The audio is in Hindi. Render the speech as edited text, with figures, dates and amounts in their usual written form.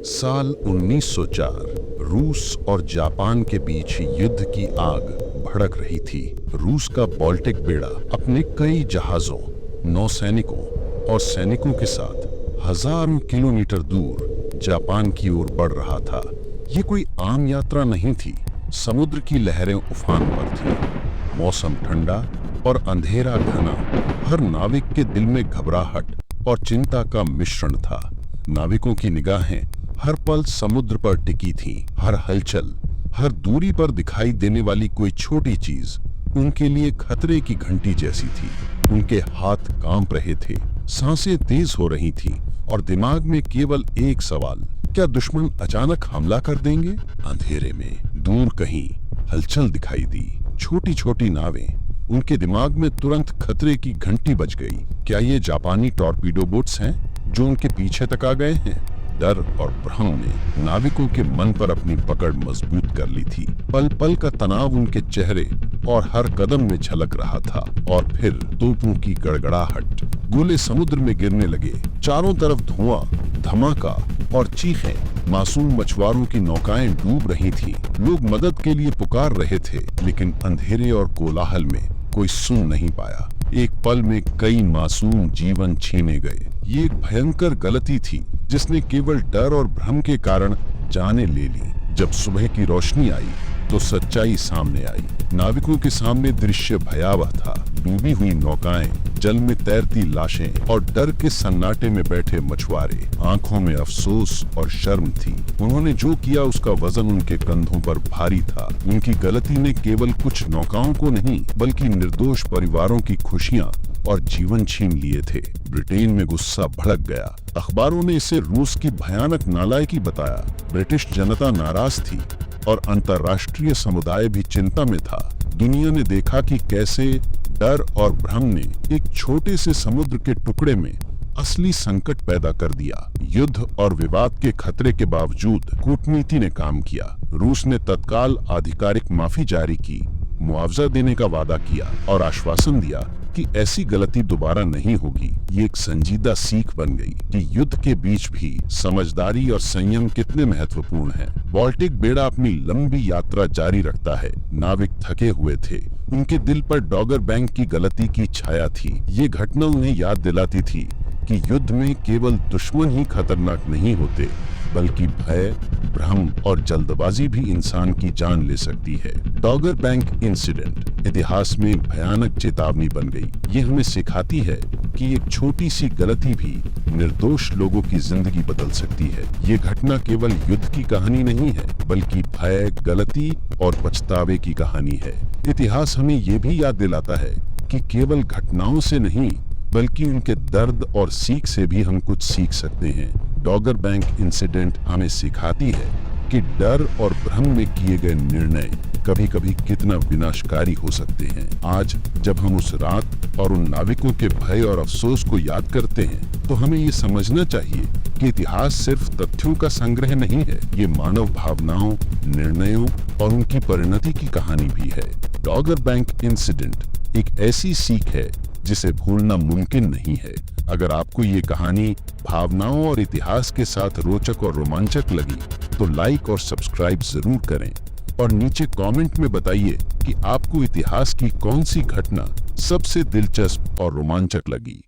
साल 1904 रूस और जापान के बीच युद्ध की आग भड़क रही थी। रूस का बाल्टिक बेड़ा अपने कई जहाजों, नौसैनिकों और सैनिकों के साथ हजारों किलोमीटर दूर जापान की ओर बढ़ रहा था। ये कोई आम यात्रा नहीं थी। समुद्र की लहरें उफान पर थी। मौसम ठंडा और अंधेरा घना। हर नाविक के दिल में घबराहट और चिंता का मिश्रण था। नाविकों की निगाहें हर पल समुद्र पर टिकी थीं। हर हलचल, हर दूरी पर दिखाई देने वाली कोई छोटी चीज उनके लिए खतरे की घंटी जैसी थी। उनके हाथ कांप रहे थे, सांसें तेज हो रही थीं और दिमाग में केवल एक सवाल, क्या दुश्मन अचानक हमला कर देंगे? अंधेरे में दूर कहीं हलचल दिखाई दी। छोटी छोटी नावें। उनके दिमाग में तुरंत खतरे की घंटी बज गई। क्या ये जापानी टॉर्पीडो बोट्स हैं जो उनके पीछे तक आ गए हैं? डर और भ्रम ने नाविकों के मन पर अपनी पकड़ मजबूत कर ली थी। पल पल का तनाव उनके चेहरे और हर कदम में झलक रहा था। और फिर तोपों की गड़गड़ाहट, गोले समुद्र में गिरने लगे। चारों तरफ धुआं, धमाका और चीखें। मासूम मछुआरों की नौकाएं डूब रही थीं। लोग मदद के लिए पुकार रहे थे, लेकिन अंधेरे और कोलाहल में कोई सुन नहीं पाया। एक पल में कई मासूम जीवन छीने गए। ये एक भयंकर गलती थी जिसने केवल डर और भ्रम के कारण जानें ले ली। जब सुबह की रोशनी आई तो सच्चाई सामने आई। नाविकों के सामने दृश्य भयावह था। डूबी हुई नौकाएं, जल में तैरती लाशें और डर के सन्नाटे में बैठे मछुआरे। आंखों में अफसोस और शर्म थी। उन्होंने जो किया उसका वजन उनके कंधों पर भारी था। उनकी गलती ने केवल कुछ नौकाओं को नहीं, बल्कि निर्दोष परिवारों की खुशियां और जीवन छीन लिए थे। ब्रिटेन में गुस्सा भड़क गया। अखबारों ने इसे रूस की भयानक नालायकी बताया। ब्रिटिश जनता नाराज थी और अंतर्राष्ट्रीय समुदाय भी चिंता में था। दुनिया ने देखा कि कैसे डर और भ्रम ने एक छोटे से समुद्र के टुकड़े में असली संकट पैदा कर दिया। युद्ध और विवाद के खतरे के बावजूद कूटनीति ने काम किया। रूस ने तत्काल आधिकारिक माफी जारी की, मुआवजा देने का वादा किया और आश्वासन दिया कि ऐसी गलती दोबारा नहीं होगी। ये एक संजीदा सीख बन गई कि युद्ध के बीच भी समझदारी और संयम कितने महत्वपूर्ण हैं। बाल्टिक बेड़ा अपनी लंबी यात्रा जारी रखता है। नाविक थके हुए थे। उनके दिल पर डॉगर बैंक की गलती की छाया थी। ये घटना उन्हें याद दिलाती थी कि युद्ध में केवल दुश्मन ही खतरनाक नहीं होते, बल्कि भय, भ्रम और जल्दबाजी भी इंसान की जान ले सकती है। डॉगर बैंक इंसिडेंट इतिहास में भयानक चेतावनी बन गई। ये हमें सिखाती है कि एक छोटी सी गलती भी निर्दोष लोगों की जिंदगी बदल सकती है। ये घटना केवल युद्ध की कहानी नहीं है, बल्कि भय, गलती और पछतावे की कहानी है। इतिहास हमें ये भी याद दिलाता है कि केवल घटनाओं से नहीं, बल्कि उनके दर्द और सीख से भी हम कुछ सीख सकते हैं। डॉगर बैंक इंसिडेंट हमें सिखाती है कि डर और भ्रम में किए गए निर्णय कभी कभी कितना विनाशकारी हो सकते हैं। आज जब हम उस रात और उन नाविकों के भय और अफसोस को याद करते हैं, तो हमें ये समझना चाहिए कि इतिहास सिर्फ तथ्यों का संग्रह नहीं है। ये मानव भावनाओं, निर्णयों और उनकी परिणति की कहानी भी है। डॉगर बैंक इंसिडेंट एक ऐसी सीख है जिसे भूलना मुमकिन नहीं है। अगर आपको ये कहानी भावनाओं और इतिहास के साथ रोचक और रोमांचक लगी, तो लाइक और सब्सक्राइब जरूर करें और नीचे कमेंट में बताइए कि आपको इतिहास की कौन सी घटना सबसे दिलचस्प और रोमांचक लगी।